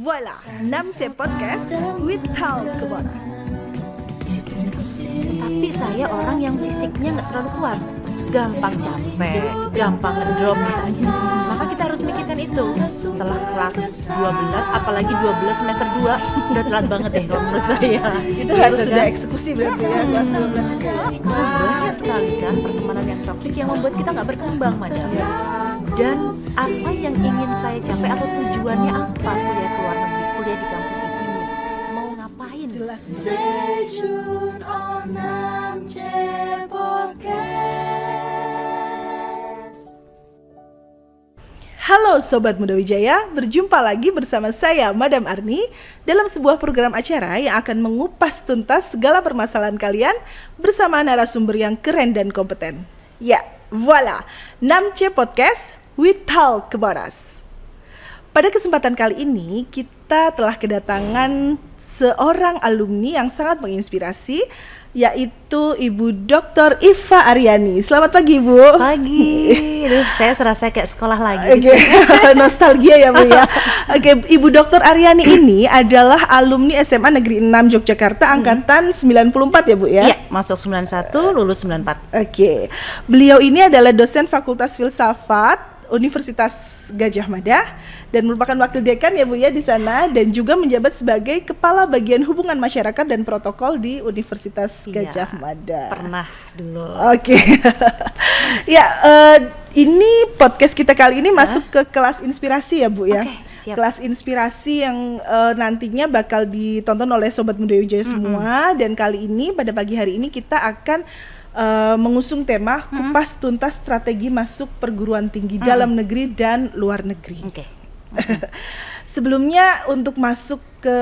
Voila, 6C Podcast with Talk about Us. Tapi saya orang yang fisiknya nggak terlalu kuat, gampang capek, gampang ngedrop misalnya. Maka kita harus mikirkan itu. Setelah kelas 12, apalagi 12 semester 2, udah telat banget deh kalau menurut saya. Itu harus sudah eksekusi berarti ya, kelas 12 itu. Karena banyak sekali kan pertemanan yang toksik yang membuat kita nggak berkembang, madam. Dan apa yang ingin saya capai atau tujuannya apa kuliah ke luar negeri, kuliah di kampus itu, mau ngapain? Jelas. Stay tuned on 6C Podcast. Halo Sobat Muda Wijaya, berjumpa lagi bersama saya Madam Arni dalam sebuah program acara yang akan mengupas tuntas segala permasalahan kalian bersama narasumber yang keren dan kompeten. Ya, voila, 6C Podcast with Talk about Us. Pada kesempatan kali ini kita telah kedatangan seorang alumni yang sangat menginspirasi, yaitu Ibu Dr. Iva Aryani. Selamat pagi, Ibu. Pagi. Duh, saya serasa kayak sekolah lagi. Oke, nostalgia ya, Bu ya. Oke, Ibu Dr. Aryani ini adalah alumni SMA Negeri 6 Yogyakarta angkatan 94 ya, Bu ya? Iya, masuk 91, lulus 94. Oke. Beliau ini adalah dosen Fakultas Filsafat Universitas Gadjah Mada dan merupakan wakil dekan ya Bu ya di sana, dan juga menjabat sebagai Kepala Bagian Hubungan Masyarakat dan Protokol di Universitas Gadjah Mada. Pernah dulu. Oke. Ya, ini podcast kita kali ini masuk ke kelas inspirasi ya Bu ya. Oke, siap. Kelas inspirasi yang nantinya bakal ditonton oleh Sobat Muda Wijaya semua. Dan kali ini pada pagi hari ini kita akan mengusung tema kupas tuntas strategi masuk perguruan tinggi dalam negeri dan luar negeri. Oke. Sebelumnya untuk masuk ke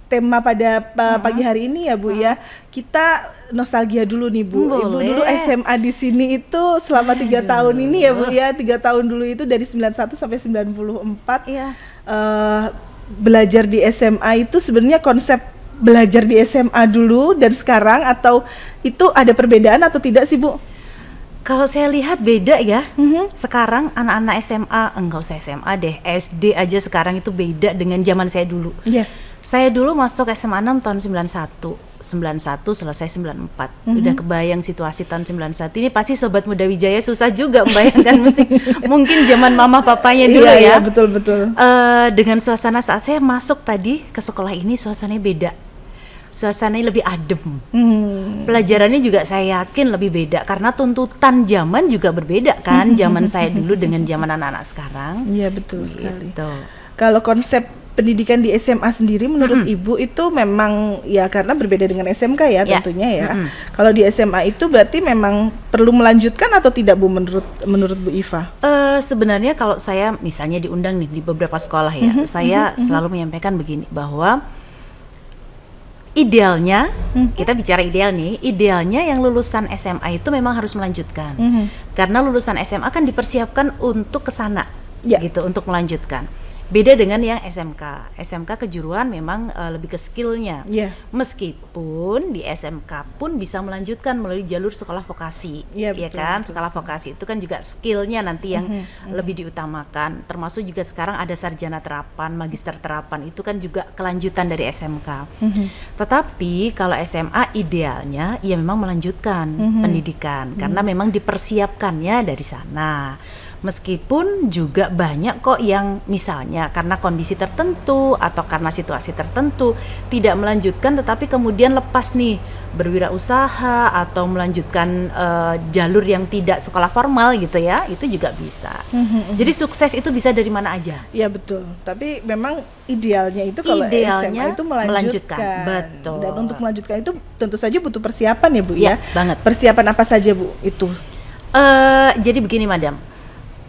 tema pada pagi hari ini ya Bu ya, kita nostalgia dulu nih Bu. Ibu Boleh. dulu SMA di sini itu selama 3 tahun ini ya Bu ya, 3 tahun dulu itu dari 91 sampai 94. Iya. Belajar di SMA itu sebenarnya konsep belajar di SMA dulu dan sekarang, atau itu ada perbedaan atau tidak sih Bu? Kalau saya lihat beda ya. Sekarang anak-anak SMA, enggak usah SMA deh, SD aja sekarang itu beda dengan zaman saya dulu. Iya. Saya dulu masuk SMA 6 tahun 91 selesai 94. Udah kebayang situasi tahun 91 ini, pasti Sobat Muda Wijaya susah juga membayangkan mungkin zaman mama papanya dulu Iya, ya. betul. Dengan suasana saat saya masuk tadi ke sekolah ini, suasananya beda. Suasananya lebih adem. Pelajarannya juga saya yakin lebih beda karena tuntutan zaman juga berbeda kan. Zaman saya dulu dengan zaman anak-anak sekarang. Iya, betul sekali. Gitu. Kalau konsep pendidikan di SMA sendiri menurut Ibu itu memang ya karena berbeda dengan SMK ya tentunya ya. Kalau di SMA itu berarti memang perlu melanjutkan atau tidak Bu menurut Bu Iva? Sebenarnya kalau saya misalnya diundang nih di beberapa sekolah ya, saya selalu menyampaikan begini bahwa idealnya, kita bicara ideal nih, idealnya yang lulusan SMA itu memang harus melanjutkan. Karena lulusan SMA kan dipersiapkan untuk ke sana, gitu, untuk melanjutkan. Beda dengan yang SMK. SMK kejuruan memang lebih ke skillnya. Meskipun di SMK pun bisa melanjutkan melalui jalur sekolah vokasi, ya kan? Sekolah vokasi itu kan juga skillnya nanti yang lebih diutamakan. Termasuk juga sekarang ada sarjana terapan, magister terapan, itu kan juga kelanjutan dari SMK. Tetapi kalau SMA idealnya ya memang melanjutkan pendidikan karena memang dipersiapkannya dari sana. Meskipun juga banyak kok yang misalnya karena kondisi tertentu atau karena situasi tertentu tidak melanjutkan, tetapi kemudian lepas nih berwirausaha atau melanjutkan jalur yang tidak sekolah formal gitu ya, itu juga bisa. Jadi sukses itu bisa dari mana aja. Iya betul, tapi memang idealnya itu kalau SMA itu melanjutkan. Betul. Dan untuk melanjutkan itu tentu saja butuh persiapan ya Bu ya. Banget. Persiapan apa saja Bu itu? Jadi begini Madam.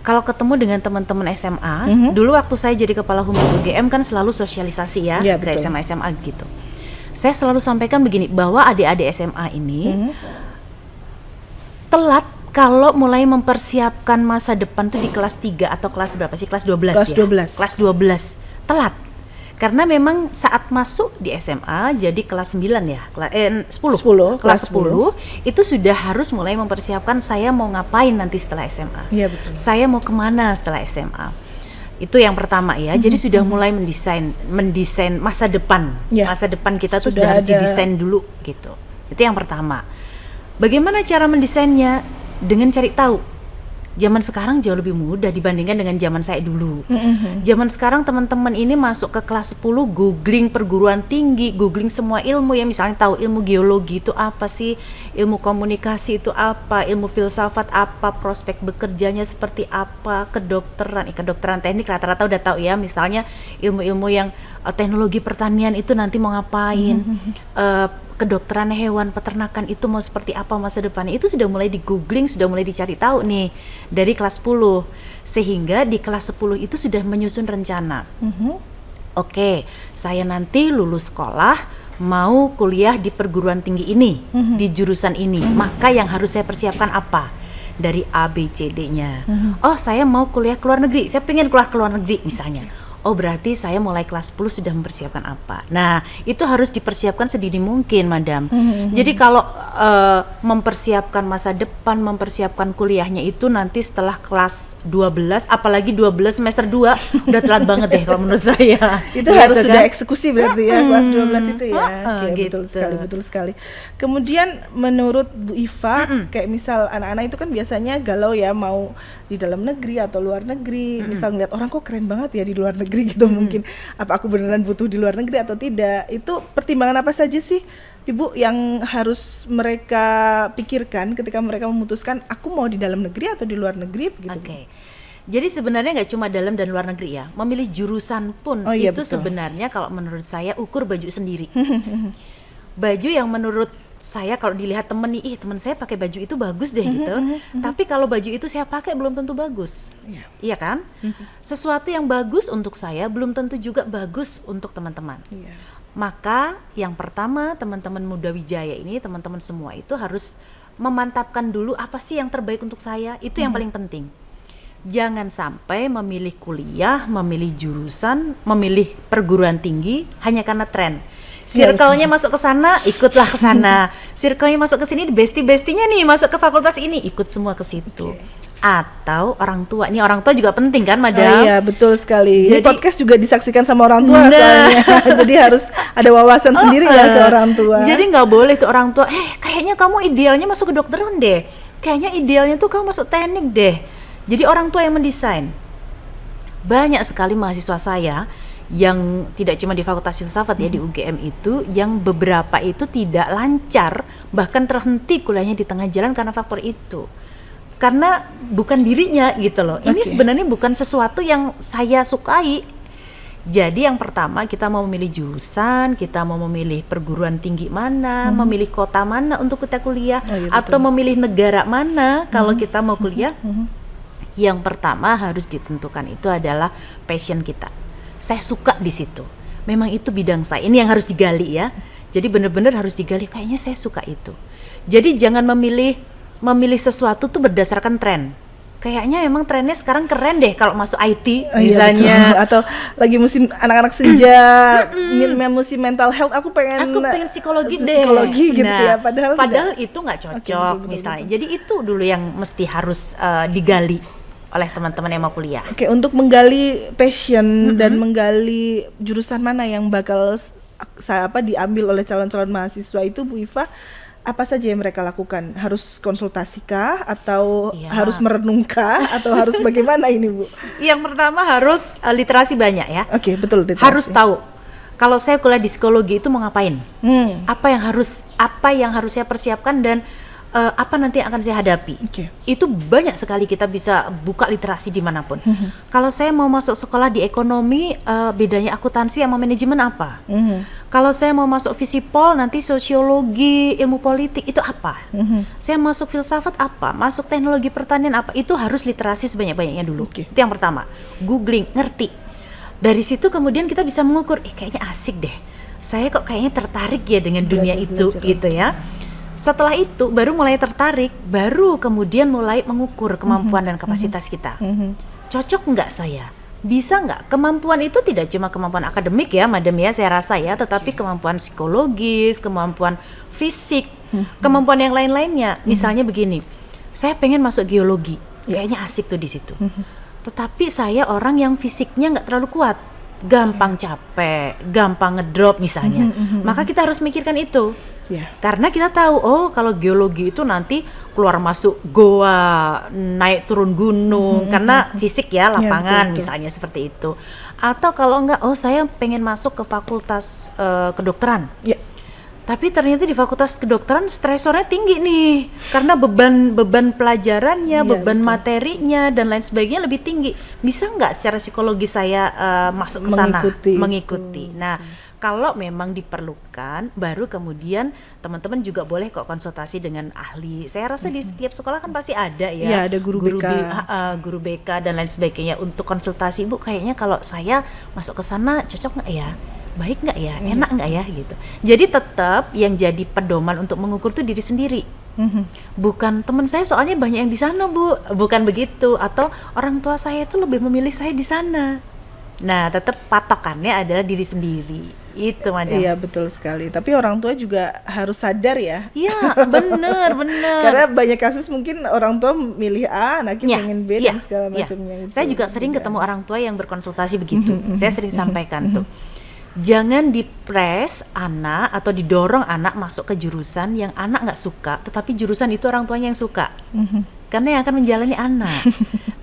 Kalau ketemu dengan teman-teman SMA, dulu waktu saya jadi kepala humas UGM kan selalu sosialisasi ya ke SMA-SMA gitu. Saya selalu sampaikan begini, bahwa adik-adik SMA ini telat kalau mulai mempersiapkan masa depan tuh di kelas 3 atau kelas berapa sih? Kelas 12 kelas ya? 12. Kelas 12. Telat. Karena memang saat masuk di SMA jadi kelas 9 ya, kelas 10 itu sudah harus mulai mempersiapkan saya mau ngapain nanti setelah SMA. Iya betul. Saya mau kemana setelah SMA. Itu yang pertama ya. Jadi sudah mulai mendesain masa depan. Ya. Masa depan kita tuh Sudah sudah harus ada. didesain dulu gitu. Itu yang pertama. Bagaimana cara mendesainnya? Dengan cari tahu. Zaman sekarang jauh lebih mudah dibandingkan dengan zaman saya dulu. Zaman sekarang teman-teman ini masuk ke kelas 10 googling perguruan tinggi, googling semua ilmu ya, misalnya tahu ilmu geologi itu apa sih, ilmu komunikasi itu apa, ilmu filsafat apa, prospek bekerjanya seperti apa, kedokteran teknik rata-rata udah tahu ya, misalnya ilmu-ilmu yang teknologi pertanian itu nanti mau ngapain, kedokteran hewan, peternakan itu mau seperti apa masa depannya, itu sudah mulai di googling, sudah mulai dicari tahu nih dari kelas 10, sehingga di kelas 10 itu sudah menyusun rencana. Oke, saya nanti lulus sekolah mau kuliah di perguruan tinggi ini, di jurusan ini, maka yang harus saya persiapkan apa? Dari A, B, C, D-nya. Oh, saya mau kuliah ke luar negeri, saya pengen keluar ke luar negeri misalnya. Oh, berarti saya mulai kelas 10 sudah mempersiapkan apa. Nah, itu harus dipersiapkan sedini mungkin, Madam. Jadi kalau mempersiapkan masa depan, mempersiapkan kuliahnya itu nanti setelah kelas 12, apalagi 12 semester 2, udah telat banget deh kalau menurut saya. Itu Gitu harus kan? sudah eksekusi berarti ya, kelas 12 itu ya. Oke, gitu. betul sekali. Kemudian menurut Bu Iva, kayak misal anak-anak itu kan biasanya galau ya, mau di dalam negeri atau luar negeri. Misal ngeliat orang kok keren banget ya di luar negeri gitu, mungkin apa aku beneran butuh di luar negeri atau tidak. Itu pertimbangan apa saja sih Ibu yang harus mereka pikirkan ketika mereka memutuskan aku mau di dalam negeri atau di luar negeri begitu? Oke. Jadi sebenarnya nggak cuma dalam dan luar negeri ya, memilih jurusan pun Oh, iya, itu betul. sebenarnya kalau menurut saya ukur baju sendiri. Baju yang menurut saya kalau dilihat temen nih, temen saya pakai baju itu bagus deh gitu. Tapi kalau baju itu saya pakai belum tentu bagus. Iya kan? Sesuatu yang bagus untuk saya belum tentu juga bagus untuk teman-teman. Iya. Maka yang pertama teman-teman Muda Wijaya ini, teman-teman semua itu harus memantapkan dulu apa sih yang terbaik untuk saya. Itu yang paling penting. Jangan sampai memilih kuliah, memilih jurusan, memilih perguruan tinggi hanya karena tren. Circle-nya masuk ke sana, ikutlah ke sana. Circle-nya masuk ke sini, bestie-bestinya nih masuk ke fakultas ini, ikut semua ke situ. Atau orang tua, ini orang tua juga penting kan, Madam? Oh iya, betul sekali. Ini Jadi- podcast juga disaksikan sama orang tua Nah. soalnya. Jadi harus ada wawasan sendiri ya ke orang tua. Jadi nggak boleh tuh orang tua, kayaknya kamu idealnya masuk ke kedokteran deh. Kayaknya idealnya tuh kamu masuk teknik deh. Jadi orang tua yang mendesain. Banyak sekali mahasiswa saya yang tidak cuma di Fakultas Filsafat ya, di UGM itu, yang beberapa itu tidak lancar, bahkan terhenti kuliahnya di tengah jalan karena faktor itu. Karena bukan dirinya gitu loh. Ini Oke. sebenarnya bukan sesuatu yang saya sukai. Jadi yang pertama kita mau memilih jurusan, kita mau memilih perguruan tinggi mana, memilih kota mana untuk kita kuliah, Oh iya, atau memilih negara mana kalau kita mau kuliah. Yang pertama harus ditentukan itu adalah passion kita. Saya suka di situ. Memang itu bidang saya. Ini yang harus digali ya. Jadi benar-benar harus digali, kayaknya saya suka itu. Jadi jangan memilih sesuatu tuh berdasarkan tren. Kayaknya emang trennya sekarang keren deh kalau masuk IT Oh iya, misalnya. betul. Atau lagi musim anak-anak senja, musim mental health, aku pengen psikologi deh. psikologi gitu Nah, ya, padahal tidak. itu nggak cocok Oke, betul, misalnya. Jadi itu dulu yang mesti harus digali oleh teman-teman yang mau kuliah. Oke, untuk menggali passion dan menggali jurusan mana yang bakal diambil oleh calon-calon mahasiswa itu, Bu Iva, apa saja yang mereka lakukan? Harus konsultasikah atau Iya. harus merenungkah atau harus bagaimana ini, Bu? Yang pertama harus literasi banyak ya. Oke, betul. Harus tahu kalau saya kuliah di psikologi itu mau ngapain, Hmm. apa yang harus saya persiapkan, dan apa nanti yang akan saya hadapi. Oke. Itu banyak sekali kita bisa buka literasi dimanapun. Kalau saya mau masuk sekolah di ekonomi, bedanya akuntansi sama manajemen apa? Kalau saya mau masuk Visipol, nanti sosiologi, ilmu politik itu apa? Saya masuk filsafat apa? Masuk teknologi pertanian apa? Itu harus literasi sebanyak-banyaknya dulu. Oke. Itu yang pertama. Googling, ngerti. Dari situ kemudian kita bisa mengukur, kayaknya asik deh. Saya kok kayaknya tertarik ya dengan dunia itu, gitu ya. Setelah itu baru mulai tertarik, baru kemudian mulai mengukur kemampuan dan kapasitas kita. Cocok nggak saya? Bisa nggak? Kemampuan itu tidak cuma kemampuan akademik ya, Madam ya, saya rasa ya, tetapi kemampuan psikologis, kemampuan fisik, kemampuan yang lain-lainnya. Misalnya begini, saya pengen masuk geologi, kayaknya asik tuh di situ. Tetapi saya orang yang fisiknya nggak terlalu kuat, gampang capek, gampang ngedrop misalnya. Maka kita harus mikirkan itu. Ya. Karena kita tahu, oh kalau geologi itu nanti keluar masuk goa, naik turun gunung, karena fisik ya, lapangan betul. misalnya seperti itu. Atau kalau enggak, oh saya pengen masuk ke fakultas kedokteran. Ya. Tapi ternyata di fakultas kedokteran stresornya tinggi nih, karena beban pelajarannya, Iya, beban betul. materinya dan lain sebagainya lebih tinggi. Bisa nggak secara psikologi saya masuk ke sana, mengikuti. Nah, kalau memang diperlukan, baru kemudian teman-teman juga boleh kok konsultasi dengan ahli. Saya rasa di setiap sekolah kan pasti ada ya, Iya, ada guru BK. guru BK dan lain sebagainya untuk konsultasi. Bu, kayaknya kalau saya masuk ke sana cocok nggak ya? Baik nggak ya, enak nggak ya gitu. Jadi tetap yang jadi pedoman untuk mengukur itu diri sendiri. Bukan teman saya soalnya banyak yang di sana Bu, bukan begitu. Atau orang tua saya itu lebih memilih saya di sana. Nah tetap patokannya adalah diri sendiri. Itu Madam. Iya betul sekali. Tapi orang tua juga harus sadar ya. Iya bener. Karena banyak kasus mungkin orang tua milih A, anaknya pengen B dan segala iya. macamnya. Itu. Saya juga sering ketemu orang tua yang berkonsultasi begitu. Saya sering sampaikan tuh. Jangan dipres anak atau didorong anak masuk ke jurusan yang anak nggak suka, tetapi jurusan itu orang tuanya yang suka. Karena yang akan menjalani anak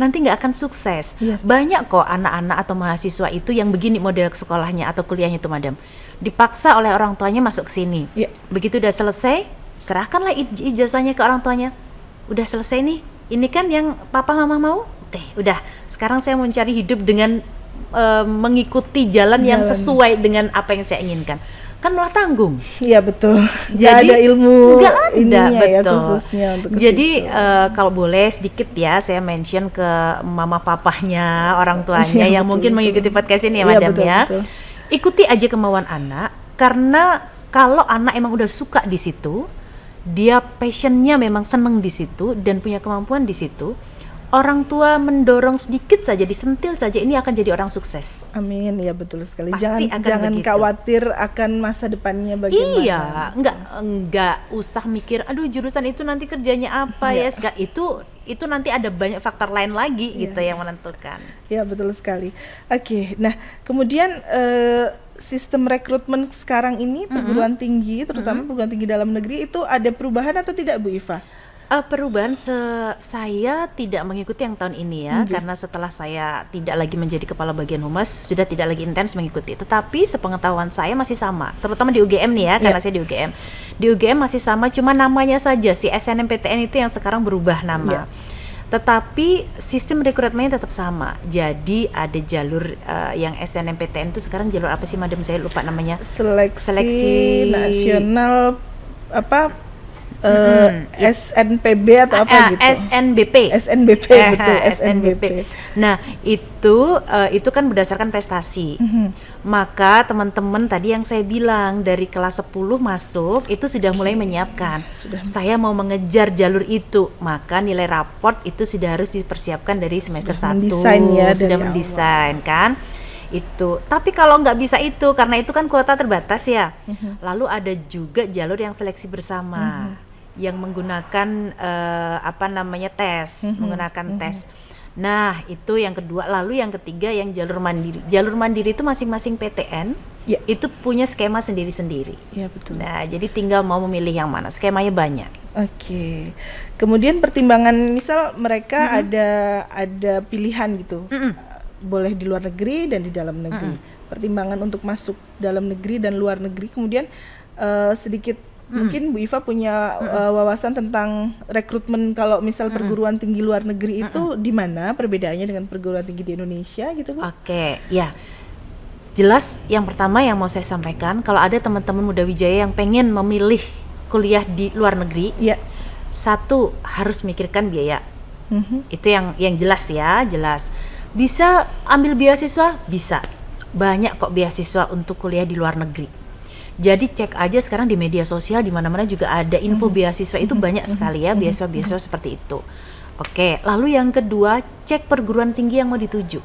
nanti nggak akan sukses. Banyak kok anak-anak atau mahasiswa itu yang begini model sekolahnya atau kuliahnya itu Madam, dipaksa oleh orang tuanya masuk ke sini. Begitu udah selesai, serahkanlah ijazahnya ke orang tuanya. Udah selesai nih, ini kan yang papa mama mau. Oke, udah. Sekarang saya mau mencari hidup dengan mengikuti jalan yang sesuai dengan apa yang saya inginkan. Kan malah tanggung. Iya betul. Jadi Gak ada ilmu nggak ada, ininya ya betul. khususnya untuk ke Jadi situ. kalau boleh sedikit ya saya mention ke mama papahnya, orang tuanya Iya, yang betul, mungkin betul. mengikuti podcast ini ya Iya, Madam betul, ya. betul. Ikuti aja kemauan anak, karena kalau anak emang udah suka di situ, dia passionnya memang seneng di situ dan punya kemampuan di situ. Orang tua mendorong sedikit saja, disentil saja, ini akan jadi orang sukses. Amin, ya betul sekali. Pasti akan Jangan begitu. khawatir akan masa depannya bagaimana. Iya, enggak usah mikir, aduh jurusan itu nanti kerjanya apa ya, itu nanti ada banyak faktor lain lagi gitu yang menentukan. Ya betul sekali. Oke, nah kemudian sistem rekrutmen sekarang ini perguruan tinggi, terutama perguruan tinggi dalam negeri itu ada perubahan atau tidak Bu Iva? Perubahan saya tidak mengikuti yang tahun ini ya, karena setelah saya tidak lagi menjadi kepala bagian humas, sudah tidak lagi intens mengikuti. Tetapi sepengetahuan saya masih sama, terutama di UGM nih ya, karena saya di UGM. Di UGM masih sama, cuma namanya saja si SNMPTN itu yang sekarang berubah nama. Tetapi sistem rekrutmennya tetap sama. Jadi ada jalur yang SNMPTN itu sekarang jalur apa sih Madam, saya lupa namanya. Seleksi nasional apa? SNPB atau apa gitu? SNBP. SNBP betul, SNBP. Nah, itu kan berdasarkan prestasi. Maka teman-teman tadi yang saya bilang dari kelas 10 masuk itu sudah mulai menyiapkan. Saya mau mengejar jalur itu, maka nilai raport itu sudah harus dipersiapkan dari semester 1. Mendesain ya, Sudah dari mendesain kan? Itu. Tapi kalau nggak bisa itu, karena itu kan kuota terbatas ya. Lalu ada juga jalur yang seleksi bersama. Yang menggunakan tes, menggunakan tes. Nah, itu yang kedua. Lalu yang ketiga yang jalur mandiri. Jalur mandiri itu masing-masing PTN itu punya skema sendiri-sendiri. Iya betul. Nah, jadi tinggal mau memilih yang mana. Skemanya banyak. Oke. Kemudian pertimbangan misal mereka ada pilihan gitu. Boleh di luar negeri dan di dalam negeri. Pertimbangan untuk masuk dalam negeri dan luar negeri. Kemudian sedikit mungkin Bu Iva punya wawasan tentang rekrutmen kalau misal perguruan tinggi luar negeri itu di mana perbedaannya dengan perguruan tinggi di Indonesia gitu Bu? Oke, ya. Jelas yang pertama yang mau saya sampaikan, kalau ada teman-teman Muda Wijaya yang pengen memilih kuliah di luar negeri, satu harus mikirkan biaya. Itu yang jelas ya, jelas. Bisa ambil beasiswa? Bisa. Banyak kok beasiswa untuk kuliah di luar negeri. Jadi cek aja sekarang di media sosial, di mana-mana juga ada info beasiswa, itu banyak sekali ya beasiswa-beasiswa seperti itu. Oke, lalu yang kedua, cek perguruan tinggi yang mau dituju.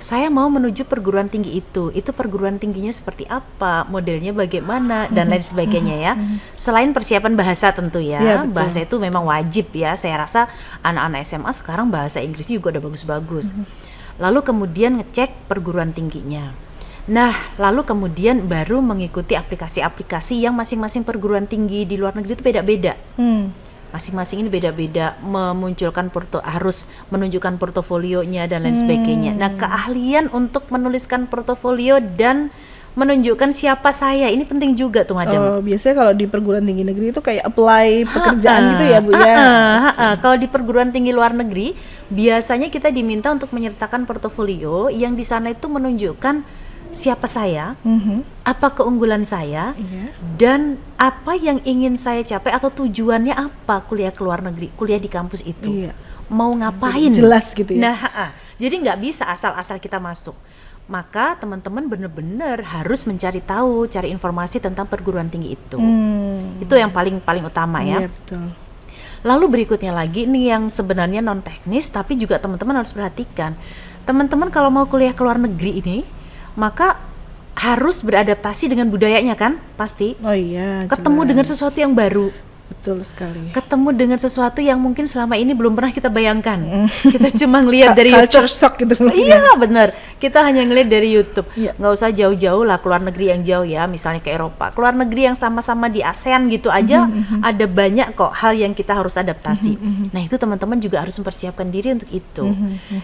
saya mau menuju perguruan tinggi itu perguruan tingginya seperti apa, modelnya bagaimana, dan lain sebagainya ya. Selain persiapan bahasa tentu ya, Iya, betul. bahasa itu memang wajib ya. Saya rasa anak-anak SMA sekarang bahasa Inggrisnya juga udah bagus-bagus. Lalu kemudian ngecek perguruan tingginya. Nah, lalu kemudian baru mengikuti aplikasi-aplikasi yang masing-masing perguruan tinggi di luar negeri itu beda-beda. Masing-masing ini beda-beda, harus menunjukkan portofolionya dan lain sebagainya. Nah, keahlian untuk menuliskan portofolio dan menunjukkan siapa saya ini penting juga tuh, Madam. Oh, biasanya kalau di perguruan tinggi negeri itu kayak apply pekerjaan gitu ya, Bu ya. Kalau di perguruan tinggi luar negeri, biasanya kita diminta untuk menyertakan portofolio yang di sana itu menunjukkan siapa saya, apa keunggulan saya, Iya. dan apa yang ingin saya capai atau tujuannya apa kuliah ke luar negeri, kuliah di kampus itu. Iya. Mau ngapain? Jelas gitu ya. Nah, jadi nggak bisa asal-asal kita masuk. Maka teman-teman benar-benar harus mencari tahu, cari informasi tentang perguruan tinggi itu. Itu yang paling utama ya. Iya, betul. Lalu berikutnya lagi nih yang sebenarnya non teknis tapi juga teman-teman harus perhatikan. Teman-teman kalau mau kuliah ke luar negeri ini, maka harus beradaptasi dengan budayanya kan, pasti. Oh iya, Ketemu jelas. dengan sesuatu yang baru. Betul sekali. Ketemu dengan sesuatu yang mungkin selama ini belum pernah kita bayangkan. Kita cuma ngelihat dari Culture YouTube. shock gitu mungkin. Iya benar. Kita hanya ngelihat dari YouTube. Iya. Nggak usah jauh-jauh lah keluar negeri yang jauh ya, misalnya ke Eropa. Keluar negeri yang sama-sama di ASEAN gitu aja ada banyak kok hal yang kita harus adaptasi. Nah itu teman-teman juga harus mempersiapkan diri untuk itu.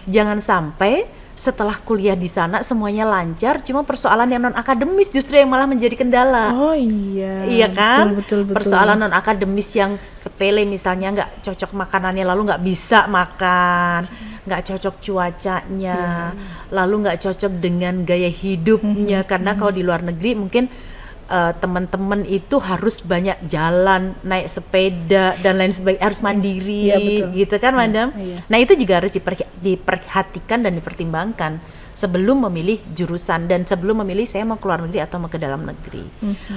Jangan sampai setelah kuliah di sana semuanya lancar, cuma persoalan yang non akademis justru yang malah menjadi kendala. Oh iya. Iya kan? Betul. Persoalan non akademis yang sepele misalnya nggak cocok makanannya, lalu nggak bisa makan, nggak cocok cuacanya, lalu nggak cocok dengan gaya hidupnya. Karena kalau di luar negeri mungkin teman-teman itu harus banyak jalan, naik sepeda dan lain sebagainya, harus mandiri, Iya, betul. gitu kan, Madam? Iya. Nah itu juga harus diperhatikan dan dipertimbangkan sebelum memilih jurusan dan sebelum memilih saya mau ke luar negeri atau mau ke dalam negeri.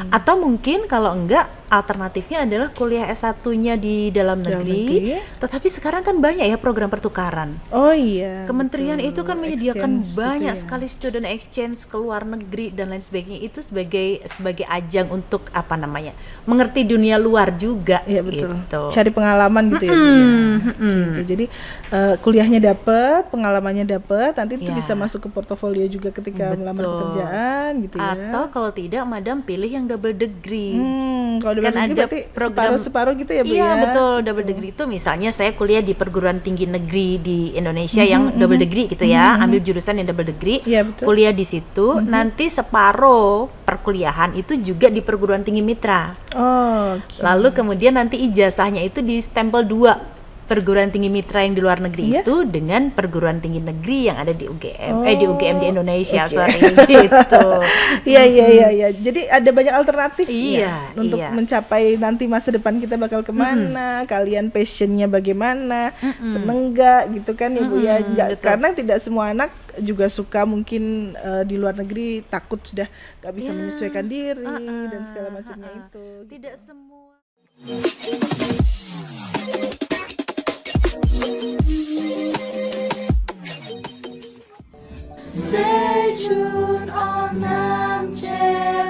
Atau mungkin kalau enggak, alternatifnya adalah kuliah S1-nya di dalam negeri. Tetapi sekarang kan banyak ya program pertukaran. Oh iya. Kementerian betul. itu kan menyediakan Exchange gitu banyak ya. sekali student exchange ke luar negeri dan lain sebagainya. Itu sebagai ajang untuk apa namanya, mengerti dunia luar juga. Iya betul. Gitu. Cari pengalaman gitu ya, Bu ya. Oke, jadi kuliahnya dapat, pengalamannya dapat, nanti itu Ya. bisa masuk ke portofolio juga ketika melamar Betul. pekerjaan gitu ya. Atau kalau tidak, Madam pilih yang double degree. Kalau Kan double degree ada berarti program- separuh-separuh gitu ya, Bu Iya ya. betul, double degree itu misalnya saya kuliah di perguruan tinggi negeri di Indonesia yang double degree gitu ya, ambil jurusan yang double degree, Iya, betul. kuliah di situ, nanti separuh perkuliahan itu juga di perguruan tinggi mitra. Oh, oke. Lalu kemudian nanti ijazahnya itu di stempel 2 perguruan tinggi mitra yang di luar negeri Iya. itu dengan perguruan tinggi negeri yang ada di di UGM di Indonesia, oke. sorry gitu. Iya. Jadi ada banyak alternatif Iya, ya, untuk iya. mencapai nanti masa depan kita bakal kemana, kalian passionnya bagaimana, seneng nggak gitu kan ya Bu ya. betul. Karena tidak semua anak juga suka mungkin di luar negeri takut sudah nggak bisa menyesuaikan diri dan segala macamnya itu. Tidak semua. Stay tuned on Namche.